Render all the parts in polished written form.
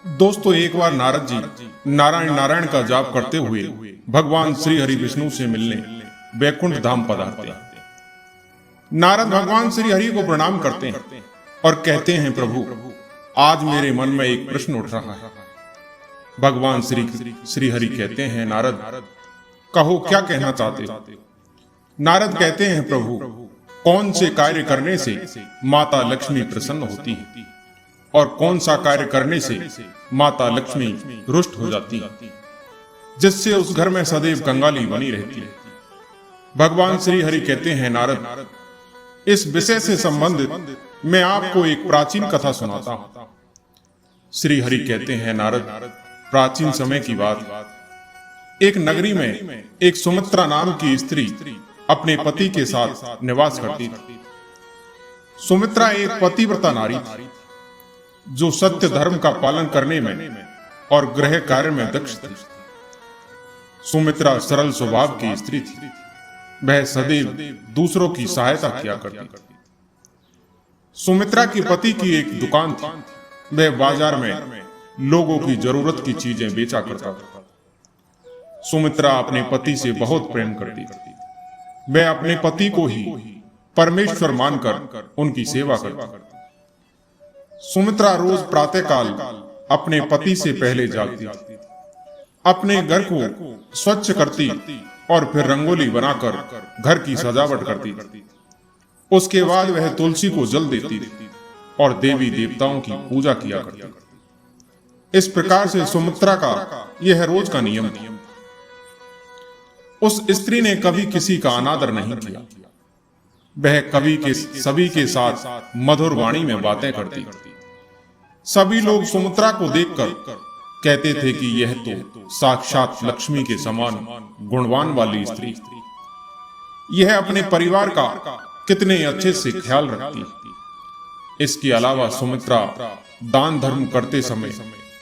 दोस्तों, एक बार नारद जी नारायण नारायण का जाप करते हुए भगवान श्री हरि विष्णु से मिलने वैकुंठ धाम पधारते हैं। नारद भगवान श्री हरि को प्रणाम करते हैं और कहते हैं, प्रभु, आज मेरे मन में एक प्रश्न उठ रहा है। भगवान श्री हरि कहते हैं, नारद, कहो, क्या कहना चाहते हो? नारद कहते हैं, प्रभु, कौन से कार्य करने से माता लक्ष्मी प्रसन्न होती है और कौन सा कार्य करने से माता लक्ष्मी रुष्ट हो जाती है, जिससे उस घर में सदैव कंगाली बनी रहती है। भगवान श्री हरि कहते हैं, नारद, इस विषय से संबंधित मैं आपको एक प्राचीन कथा सुनाता हूं। श्री हरि कहते हैं, नारद, प्राचीन समय की बात। एक नगरी में एक सुमित्रा नाम की स्त्री अपने पति के साथ निवास करती थी। सुमित्रा एक पतिव्रता नारी थी, जो सत्य धर्म का पालन करने में और गृह कार्य में दक्ष थी। सुमित्रा सरल स्वभाव की स्त्री थी। वह सदैव दूसरों की सहायता किया करती थी। सुमित्रा के पति की एक दुकान थी। वह बाजार में लोगों की जरूरत की चीजें बेचा करता था। सुमित्रा अपने पति से बहुत प्रेम करती थी। वह अपने पति को ही परमेश्वर मानकर उनकी सेवा करती। सुमित्रा रोज प्रातःकाल अपने पति से पहले जागती, अपने घर को स्वच्छ करती और फिर रंगोली बनाकर घर की सजावट करती। उसके बाद वह तुलसी को जल देती और देवी देवताओं की पूजा किया करती। इस प्रकार से सुमित्रा का यह रोज का नियम था। उस स्त्री ने कभी किसी का अनादर नहीं किया। वह सभी के साथ मधुर वाणी में बातें करती। सभी लोग सुमित्रा को देखकर कहते थे कि यह तो साक्षात लक्ष्मी के समान गुणवान वाली स्त्री। यह अपने परिवार का कितने अच्छे से ख्याल रखती। इसके अलावा सुमित्रा दान धर्म करते समय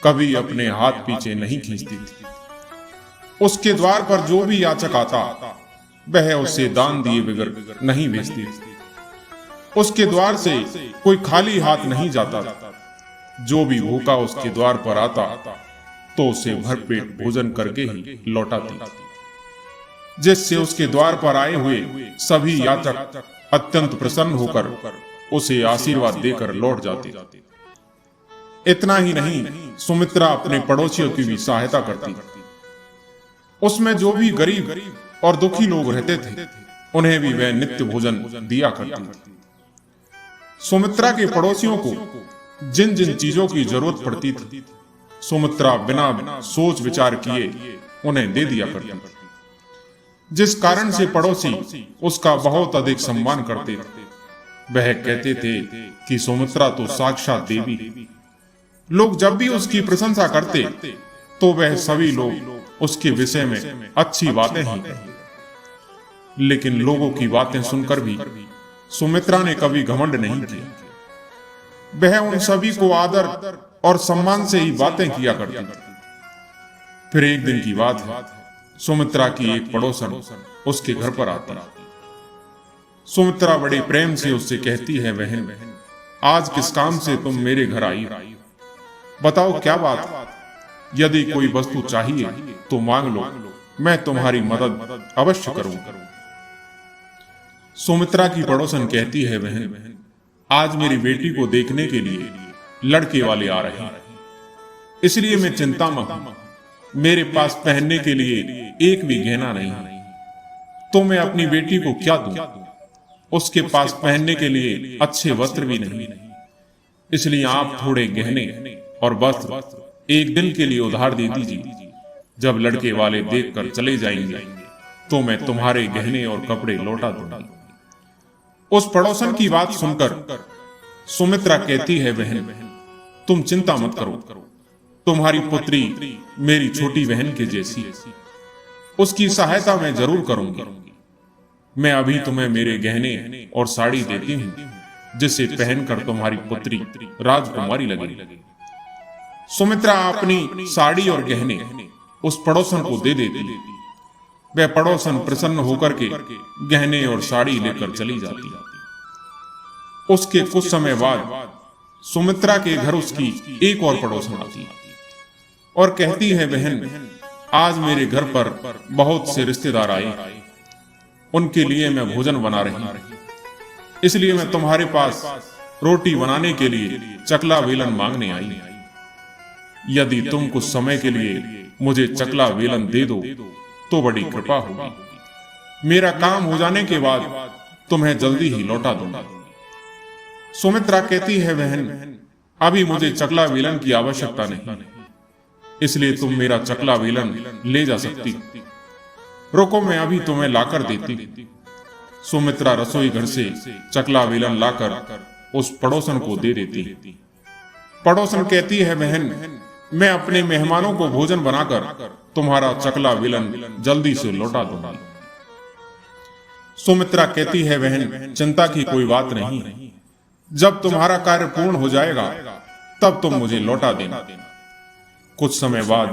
कभी अपने हाथ पीछे नहीं खींचती थी। उसके द्वार पर जो भी याचक आता, वह उसे दान दिए बगैर नहीं भेजती। उसके द्वार से कोई खाली हाथ नहीं जाता। जो भी भूखा उसके द्वार पर आता तो उसे भरपेट भोजन करके ही लौटाती, जिससे उसके द्वार पर आए हुए सभी याचक अत्यंत प्रसन्न होकर उसे आशीर्वाद देकर लौट जाते। इतना ही नहीं, सुमित्रा अपने पड़ोसियों की भी सहायता करती। उसमें जो भी गरीब और दुखी लोग रहते थे, उन्हें भी वह नित्य भोजन दिया करती। सुमित्रा के पड़ोसियों को जिन जिन चीजों की जरूरत पड़ती थी, सुमित्रा बिना सोच विचार किए उन्हें दे दिया करती, जिस कारण से पड़ोसी उसका बहुत अधिक सम्मान करते। वह कहते थे कि सुमित्रा तो साक्षात देवी। लोग जब भी उसकी प्रशंसा करते तो वह सभी लोग उसके विषय में अच्छी बातें ही कहते। लेकिन लोगों की बातें सुनकर भी सुमित्रा ने कभी घमंड नहीं किया। वह उन सभी को आदर और सम्मान से ही बातें किया करती। फिर एक दिन की बात है, सुमित्रा की एक पड़ोसन उसके घर पर आती। सुमित्रा बड़े प्रेम से उससे कहती है, बहन, आज किस काम से तुम मेरे घर आई? बताओ क्या बात? यदि कोई वस्तु चाहिए तो मांग लो, मैं तुम्हारी मदद अवश्य करूंगा। सुमित्रा की पड़ोसन कहती है, बहन, आज मेरी बेटी को देखने के लिए लड़के वाले आ रहे हैं, इसलिए मैं चिंता में हूं। मेरे पास पहनने के लिए एक भी गहना नहीं, तो मैं अपनी बेटी को क्या दूं? उसके पास पहनने के लिए अच्छे वस्त्र भी नहीं, इसलिए आप थोड़े गहने और वस्त्र एक दिन के लिए उधार दे दीजिए। जब लड़के वाले देखकर चले जाएंगे तो मैं तुम्हारे गहने और कपड़े लौटा दूंगा। उस पड़ोसन की बात सुनकर सुमित्रा कहती है, बहन, तुम चिंता मत करो। तुम्हारी पुत्री मेरी छोटी बहन के जैसी है। उसकी सहायता मैं जरूर करूंगी। मैं अभी तुम्हें मेरे गहने और साड़ी देती हूं, जिसे पहनकर तुम्हारी पुत्री राजकुमारी लगेगी। सुमित्रा अपनी साड़ी और गहने उस पड़ोसन को दे देती। वह पड़ोसन प्रसन्न होकर के गहने और साड़ी लेकर चली जाती। उसके कुछ समय बाद सुमित्रा के घर उसकी एक और पड़ोसन आती। और कहती है, बहन आज मेरे घर पर बहुत से रिश्तेदार आए, उनके लिए मैं भोजन बना रही हूं, इसलिए मैं तुम्हारे पास रोटी बनाने के लिए चकला वेलन मांगने आई। यदि तुम कुछ समय के लिए मुझे चकला वेलन दे दो तो बड़ी कृपा होगी। मेरा काम हो जाने के बाद तुम्हें जल्दी ही लौटा दूंगा। सुमित्रा कहती है, बहन अभी मुझे चकला वेलन की आवश्यकता नहीं, इसलिए तुम मेरा चकला वेलन ले जा सकती। रुको, मैं अभी तुम्हें लाकर देती। सुमित्रा रसोई घर से चकला वेलन लाकर उस पड़ोसन को दे देती। पड़ोसन कहती है, बहन मैं अपने मेहमानों को भोजन बनाकर तुम्हारा चकला वेलन जल्दी से लौटा दूंगा। सुमित्रा कहती है, बहन चिंता की कोई बात नहीं, जब तुम्हारा कार्य पूर्ण हो जाएगा तब तुम मुझे लौटा देना। कुछ समय बाद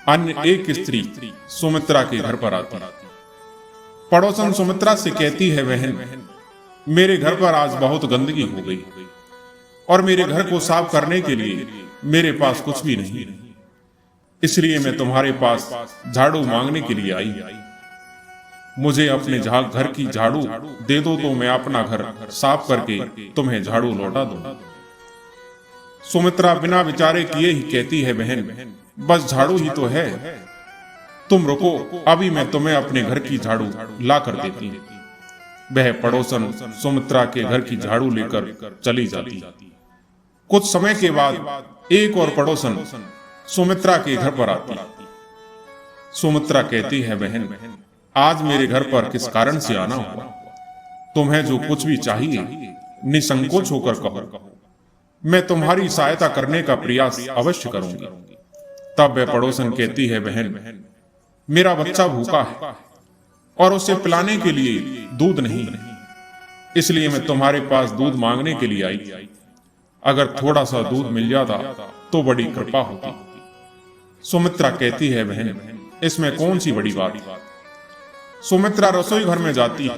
अन्य एक स्त्री सुमित्रा के घर पर आती। पड़ोसन सुमित्रा से कहती है, बहन मेरे घर पर आज बहुत गंदगी हो गई और मेरे घर को साफ करने के लिए मेरे पास कुछ भी नहीं, इसलिए मैं तुम्हारे पास झाड़ू मांगने के लिए आई। मुझे अपने घर की झाड़ू दे दो तो मैं अपना घर साफ करके तुम्हें झाड़ू लौटा दूंगा। सुमित्रा बिना विचारे किए ही कहती है, बहन बस झाड़ू ही तो है, तुम रुको, अभी मैं तुम्हें अपने घर की झाड़ू ला कर देती। वह पड़ोसन सुमित्रा के घर की झाड़ू लेकर चली जाती। कुछ समय के बाद एक और पड़ोसन सुमित्रा के घर पर आती। सुमित्रा कहती है, बहन आज मेरे घर पर किस कारण से आना हुआ? तुम्हें जो कुछ भी चाहिए निसंकोच होकर कहो, मैं तुम्हारी सहायता करने का प्रयास अवश्य करूंगी। तब वह पड़ोसन कहती है, बहन मेरा बच्चा भूखा है और उसे पिलाने के लिए दूध नहीं, इसलिए मैं तुम्हारे पास दूध मांगने के लिए आई। अगर थोड़ा सा दूध मिल जाता तो बड़ी कृपा होती। सुमित्रा कहती है, बहन इसमें कौन सी बड़ी बात? सुमित्रा रसोई घर में जाती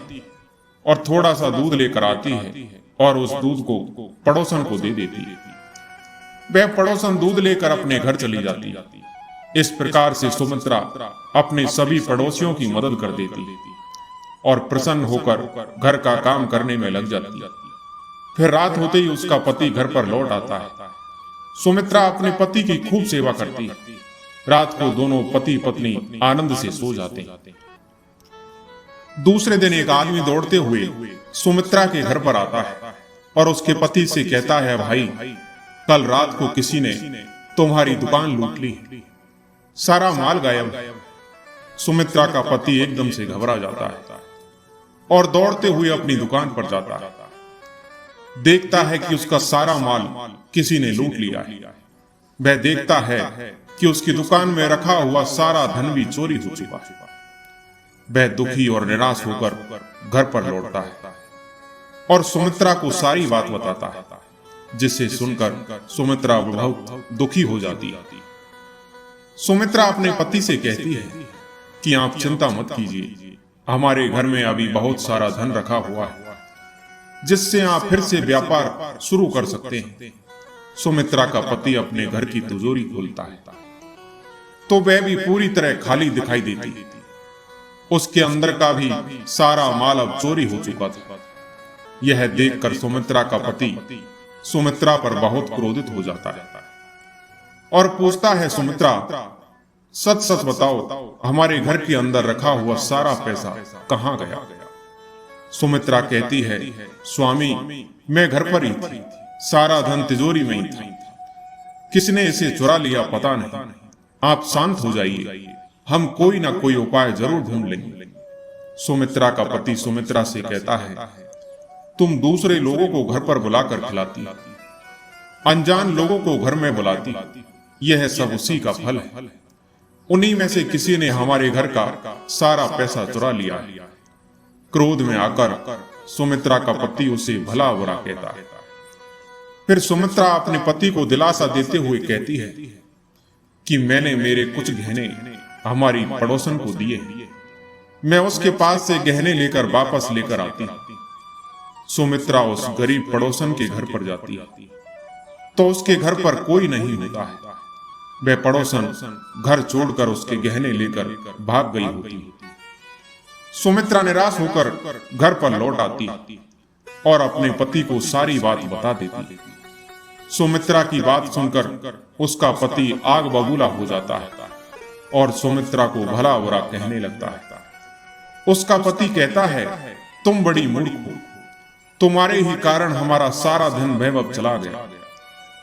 और थोड़ा सा दूध लेकर आती है और उस दूध को पड़ोसन को दे देती है। वह पड़ोसन दूध लेकर अपने घर चली जाती। इस प्रकार से सुमित्रा अपने सभी पड़ोसियों की मदद कर देती और प्रसन्न होकर घर का काम करने में लग जाती। फिर रात होते ही उसका पति घर पर लौट आता है। सुमित्रा अपने पति की खूब सेवा करती। रात को दोनों पति पत्नी आनंद से सो जाते। दूसरे दिन एक आदमी दौड़ते हुए सुमित्रा के घर पर आता है और उसके पति से कहता है, भाई कल रात को किसी ने तुम्हारी दुकान लूट ली, सारा माल गायब। सुमित्रा का पति एकदम से घबरा जाता है और दौड़ते हुए अपनी दुकान पर जाता है। देखता है कि उसका सारा माल किसी ने लूट लिया है। वह देखता है कि उसकी दुकान में रखा हुआ सारा धन भी चोरी हो चुका है। वह दुखी और निराश होकर घर पर लौटता है और सुमित्रा को सारी बात बताता है, जिसे सुनकर सुमित्रा बहुत दुखी हो जाती है। सुमित्रा अपने पति से कहती है कि आप चिंता मत कीजिए, हमारे घर में अभी बहुत सारा धन रखा हुआ है, जिससे आप फिर से व्यापार शुरू कर सकते हैं। सुमित्रा का पति अपने घर की तिजोरी खोलता है तो वह भी पूरी तरह खाली दिखाई देती। उसके अंदर का भी सारा माल अब चोरी हो चुका था। यह देखकर सुमित्रा का पति सुमित्रा पर बहुत क्रोधित हो जाता है और पूछता है, सुमित्रा सच सच बताओ, हमारे घर के अंदर रखा हुआ सारा पैसा कहाँ गया? सुमित्रा कहती है, स्वामी मैं घर पर ही थी, सारा धन तिजोरी में ही था, किसने इसे चुरा लिया पता नहीं। आप शांत हो जाइए, हम कोई ना कोई उपाय जरूर ढूंढ लेंगे। सुमित्रा का पति सुमित्रा से कहता है, तुम दूसरे लोगों को घर पर बुलाकर खिलाती, अनजान लोगों को घर में बुलाती, यह सब उसी का फल है। उन्हीं में से किसी ने हमारे घर का सारा पैसा चुरा लिया है। क्रोध में आकर सुमित्रा का पति उसे भला बुरा कहता है। फिर सुमित्रा अपने पति को दिलासा देते हुए कहती है कि मैंने मेरे कुछ गहने हमारी पड़ोसन को दिए, मैं उसके पास से गहने लेकर वापस लेकर आती। सुमित्रा उस गरीब पड़ोसन के घर पर जाती तो उसके घर पर कोई नहीं होता है। वह पड़ोसन घर छोड़कर उसके गहने लेकर भाग गई होती। सुमित्रा निराश होकर घर पर लौट आती और अपने पति को सारी बात बता देती। सुमित्रा की बात सुनकर उसका पति आग बबूला हो जाता है और सुमित्रा को भला बुरा कहने लगता है। उसका पति कहता है, तुम बड़ी मूर्ख हो, तुम्हारे ही कारण हमारा सारा धन वैभव चला गया।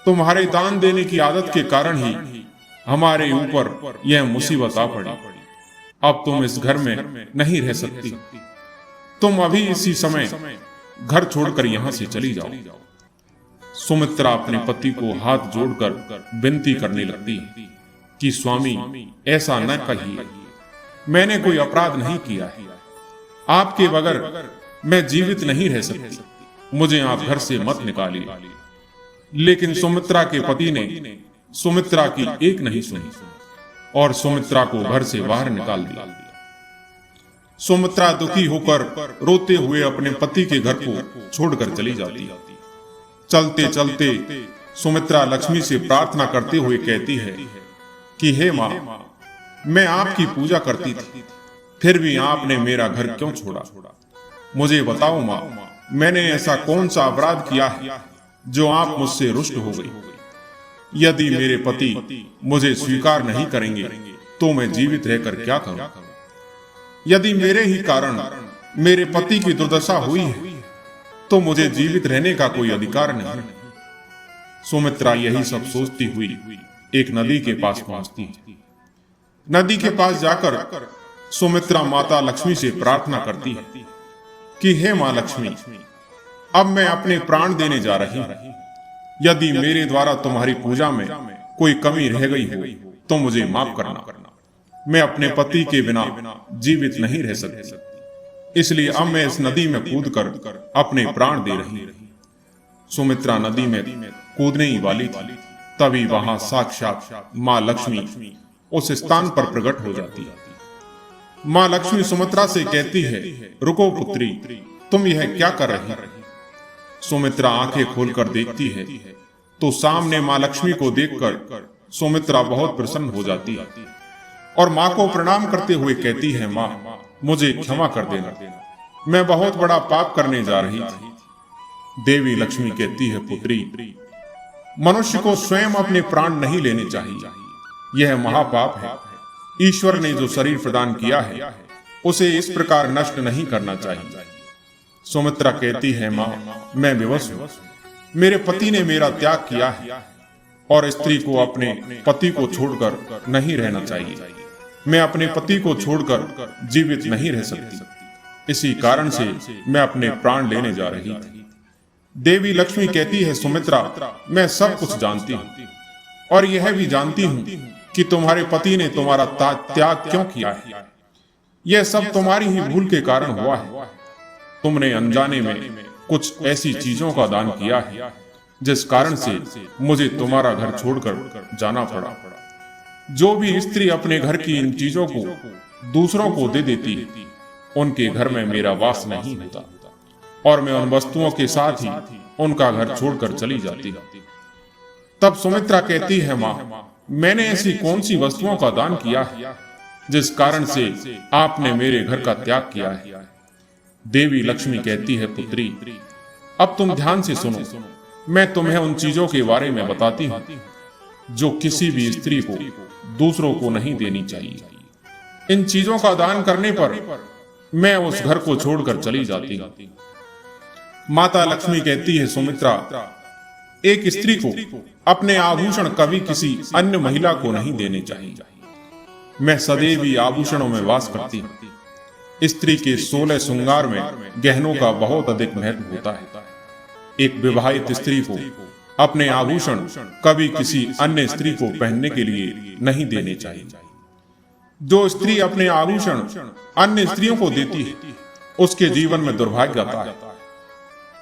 तुम्हारे दान देने की आदत के कारण ही हमारे ऊपर यह मुसीबत आ पड़ी। अब तुम इस घर में नहीं रह सकती। तुम अभी इसी समय घर छोड़कर यहां से चली जाओ। सुमित्रा अपने पति को हाथ जोड़कर विनती करने लगती कि स्वामी, ऐसा न कहिए, मैंने कोई अपराध नहीं किया है। आपके बगैर मैं जीवित नहीं रह सकती, मुझे आप घर से मत निकालिए। लेकिन सुमित्रा के पति ने सुमित्रा की एक नहीं सुनी और सुमित्रा को घर से बाहर निकाल दिया। सुमित्रा दुखी होकर रोते हुए अपने पति के घर को छोड़कर चली जाती। चलते चलते सुमित्रा लक्ष्मी से प्रार्थना करते हुए कहती है कि हे मां, मैं आपकी पूजा करती थी, फिर भी आपने मेरा घर क्यों छोड़ा? मुझे बताओ मां, मैंने ऐसा कौन सा अपराध किया है जो आप मुझसे रुष्ट हो गई? यदि मेरे पति मुझे स्वीकार नहीं करेंगे तो मैं जीवित रहकर क्या करूं? यदि मेरे ही कारण मेरे पति की दुर्दशा हुई है तो मुझे जीवित रहने का कोई अधिकार नहीं। सुमित्रा यही सब सोचती हुई एक नदी के पास पहुंचती है। नदी के पास जाकर सुमित्रा माता लक्ष्मी से प्रार्थना करती है कि हे मां लक्ष्मी, अब मैं अपने प्राण देने जा रही हूं। यदि मेरे द्वारा तुम्हारी पूजा में कोई कमी रह गई हो तो मुझे माफ करना। मैं अपने पति के बिना जीवित नहीं रह सकती, इसलिए अब मैं इस नदी में कूदकर अपने प्राण दे रही हूं। सुमित्रा नदी में कूदने ही वाली थी, तभी वहां साक्षात मां लक्ष्मी उस स्थान पर प्रकट हो जाती है। मां लक्ष्मी सुमित्रा से कहती है, रुको पुत्री, तुम यह क्या कर रही हो? सुमित्रा आंखें खोलकर देखती है तो सामने मां लक्ष्मी को देखकर सुमित्रा बहुत प्रसन्न हो जाती है और मां को प्रणाम करते हुए कहती है, मां, मुझे क्षमा कर देना, मैं बहुत बड़ा पाप करने जा रही थी। देवी लक्ष्मी कहती है, पुत्री, मनुष्य को स्वयं अपने प्राण नहीं लेने चाहिए, यह महापाप है। ईश्वर ने जो शरीर प्रदान किया है उसे इस प्रकार नष्ट नहीं करना चाहिए। सुमित्रा कहती है, मां, मैं विवश हूं, मेरे पति ने मेरा त्याग किया है और स्त्री को अपने पति को छोड़कर नहीं रहना चाहिए। मैं अपने पति को छोड़कर जीवित नहीं रह सकती, इसी कारण से मैं अपने प्राण लेने जा रही थी। देवी लक्ष्मी कहती है, सुमित्रा, मैं सब कुछ जानती हूं और यह भी जानती हूं कि तुम्हारे पति ने तुम्हारा त्याग क्यों किया है। यह सब तुम्हारी ही भूल के कारण हुआ है। तुमने अनजाने में कुछ ऐसी चीजों का दान किया है जिस कारण से मुझे तुम्हारा घर छोड़कर जाना पड़ा। जो भी स्त्री अपने घर की इन चीजों को दूसरों को दे देती, उनके घर में मेरा वास नहीं होता और मैं उन वस्तुओं के साथ ही उनका घर छोड़कर चली जाती। तब सुमित्रा कहती है, मां, मैंने ऐसी कौन सी वस्तुओं का दान किया है जिस कारण से आपने मेरे घर का त्याग किया है? देवी लक्ष्मी कहती है, पुत्री, अब तुम ध्यान से सुनो, मैं तुम्हें उन चीजों के बारे में बताती हूं जो किसी भी स्त्री को दूसरों को नहीं देनी चाहिए। इन चीजों का दान करने पर मैं उस घर को छोड़कर चली जाती हूं। माता लक्ष्मी कहती है, सुमित्रा, एक स्त्री को अपने आभूषण कभी किसी अन्य महिला को नहीं देने चाहिए। मैं सदैव ही आभूषणों में वास करती हूं। स्त्री के 16 श्रृंगार में गहनों का बहुत अधिक महत्व होता है। एक विवाहित स्त्री को अपने आभूषण कभी किसी अन्य स्त्री को पहनने के लिए नहीं देने चाहिए। जो स्त्री अपने आभूषण अन्य स्त्रियों को देती है उसके जीवन में दुर्भाग्य आता है।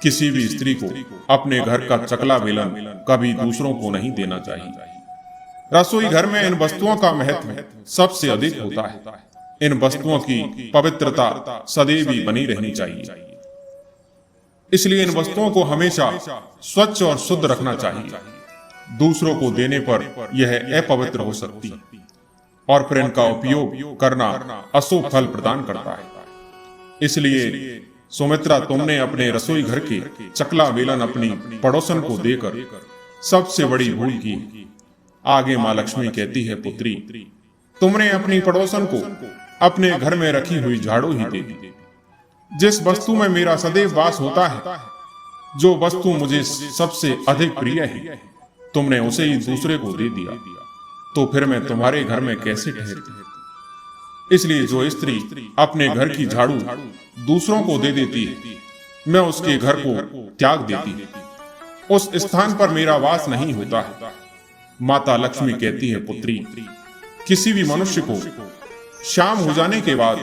किसी भी स्त्री को अपने घर का चकला बेलन कभी दूसरों को नहीं देना चाहिए। रसोई घर में इन वस्तुओं का महत्व सबसे अधिक होता है। इन वस्तुओं की पवित्रता सदैव ही बनी रहनी चाहिए, इसलिए इन वस्तुओं को हमेशा स्वच्छ और शुद्ध रखना चाहिए। दूसरों को देने पर यह अपवित्र हो सकती और फिर इनका उपयोग करना अशुभ फल प्रदान करता है। इसलिए सुमित्रा, तुमने अपने रसोई घर के चकला बेलन अपनी पड़ोसन को देकर सबसे बड़ी भूल की। आगे माँ लक्ष्मी कहती है, पुत्री, तुमने अपनी पड़ोसन को अपने घर में रखी हुई झाड़ू ही दे दी। जिस वस्तु में मेरा सदैव वास होता है, जो वस्तु मुझे सबसे अधिक प्रिय है, तुमने उसे ही दूसरे को दे दिया, तो फिर मैं तुम्हारे घर में कैसे ठहरती? इसलिए जो स्त्री अपने घर की झाड़ू दूसरों को दे देती है, मैं उसके घर को त्याग देती, उस स्थान पर मेरा वास नहीं होता है। माता लक्ष्मी कहती है, पुत्री, किसी भी मनुष्य को शाम हो जाने के बाद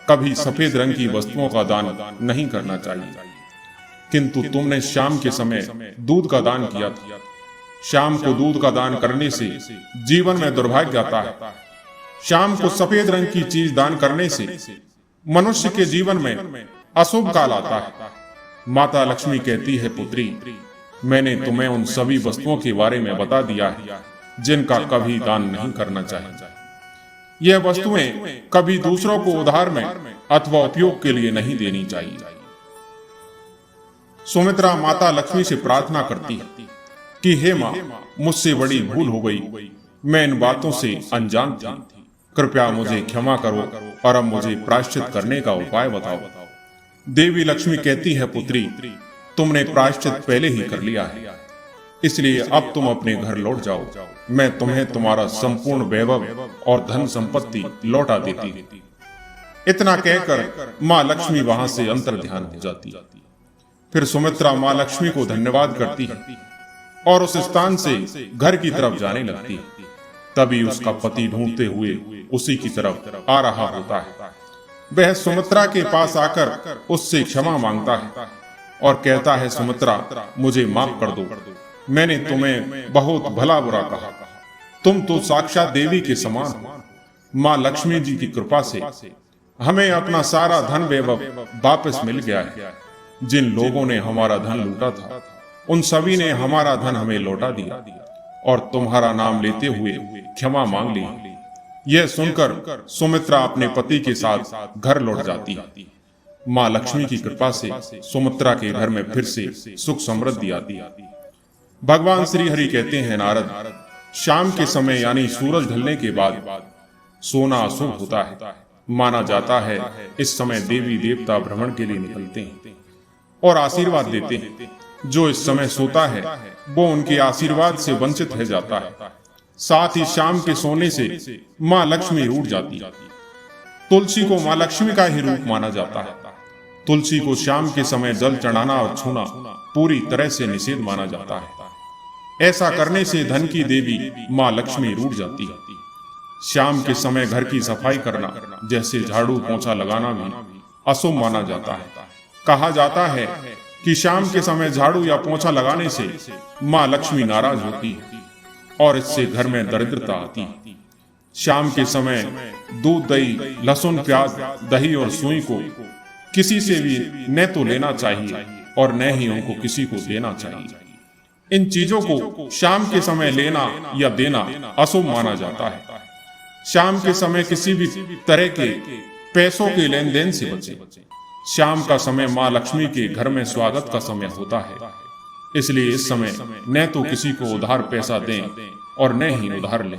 कभी सफेद रंग की वस्तुओं का दान नहीं करना चाहिए, किंतु तुमने शाम के समय दूध का दान किया था। शाम को दूध का दान करने से जीवन में दुर्भाग्य आता है। शाम को सफेद रंग की चीज दान करने से मनुष्य के जीवन में अशुभ काल आता है। माता लक्ष्मी कहती है, पुत्री, मैंने तुम्हें उन सभी वस्तुओं के बारे में बता दिया है जिनका कभी दान नहीं करना चाहिए। यह वस्तुएं कभी दूसरों को उधार में अथवा उपयोग के लिए नहीं देनी चाहिए। सुमित्रा माता लक्ष्मी से प्रार्थना करती है कि हे माँ, मुझसे बड़ी भूल हो गई, मैं इन बातों से अनजान थी, कृपया मुझे क्षमा करो और अब मुझे प्रायश्चित करने का उपाय बताओ। देवी लक्ष्मी कहती है, पुत्री, तुमने प्रायश्चित पहले ही कर लिया है, इसलिए अब तुम अपने घर लौट जाओ। मैं तुम्हें तुम्हारा संपूर्ण वैभव और धन संपत्ति लौटा देती हूँ। इतना कहकर माँ लक्ष्मी वहां से अंतर्ध्यान हो जाती। फिर सुमित्रा माँ लक्ष्मी को धन्यवाद करती है और उस स्थान से घर की तरफ जाने लगती है। तभी उसका पति ढूंढते हुए उसी की तरफ आ रहा होता है। वह सुमित्रा के पास आकर उससे क्षमा मांगता है और कहता है, सुमित्रा, मुझे माफ कर दो, मैंने तुम्हें बहुत भला बुरा कहा। तुम तो साक्षात देवी के समान हो। माँ लक्ष्मी जी की कृपा से हमें अपना सारा धन वैभव वापस मिल गया है। जिन लोगों ने हमारा धन लूटा था, उन सभी ने हमारा धन हमें लौटा दिया और तुम्हारा नाम लेते हुए क्षमा मांग ली। यह सुनकर सुमित्रा अपने पति के साथ घर लौट जाती है। माँ लक्ष्मी की कृपा से सुमित्रा के घर में फिर से सुख समृद्धि आती है। भगवान श्री हरि कहते हैं, नारद, शाम के समय यानी सूरज ढलने के बाद सोना अशुभ होता है। माना जाता है इस समय देवी देवता भ्रमण के लिए निकलते हैं और आशीर्वाद देते हैं। जो इस समय सोता है वो उनके आशीर्वाद से वंचित रह जाता है। साथ ही शाम के सोने से माँ लक्ष्मी रूठ जाती है। तुलसी को माँ लक्ष्मी का ही रूप माना जाता है। तुलसी को शाम के समय जल चढ़ाना और छूना पूरी तरह से निषेध माना जाता है। ऐसा करने से धन की देवी माँ लक्ष्मी रूठ जाती है। शाम के समय घर की सफाई करना, जैसे झाड़ू पोंछा लगाना, भी अशुभ माना जाता है। कहा जाता है कि शाम के समय झाड़ू या पोंछा लगाने से माँ लक्ष्मी नाराज होती है और इससे घर में दरिद्रता आती है। शाम के समय दूध, दही, लहसुन, प्याज, दही और सुई को किसी से भी न तो लेना चाहिए और न ही उनको किसी को देना चाहिए। इन चीजों को शाम के समय लेना या देना अशुभ माना जाता है। शाम के समय किसी भी तरह के पैसों के लेन देन से बचे। शाम का समय माँ लक्ष्मी के घर में स्वागत का समय होता है, इसलिए इस समय न तो किसी को उधार पैसा दें और न ही उधार लें।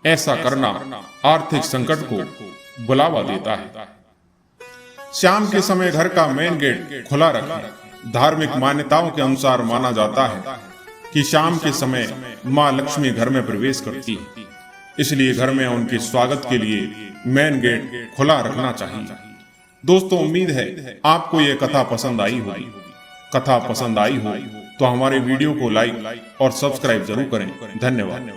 ऐसा करना आर्थिक संकट को बुलावा देता है। शाम के समय घर का मेन गेट खुला रखें। धार्मिक मान्यताओं के अनुसार माना जाता है कि शाम के समय माँ लक्ष्मी घर में प्रवेश करती है, इसलिए घर में उनके स्वागत के लिए मेन गेट खुला रखना चाहिए। दोस्तों, उम्मीद है आपको यह कथा पसंद आई होगी। कथा पसंद आई हो तो हमारे वीडियो को लाइक और सब्सक्राइब जरूर करें। धन्यवाद।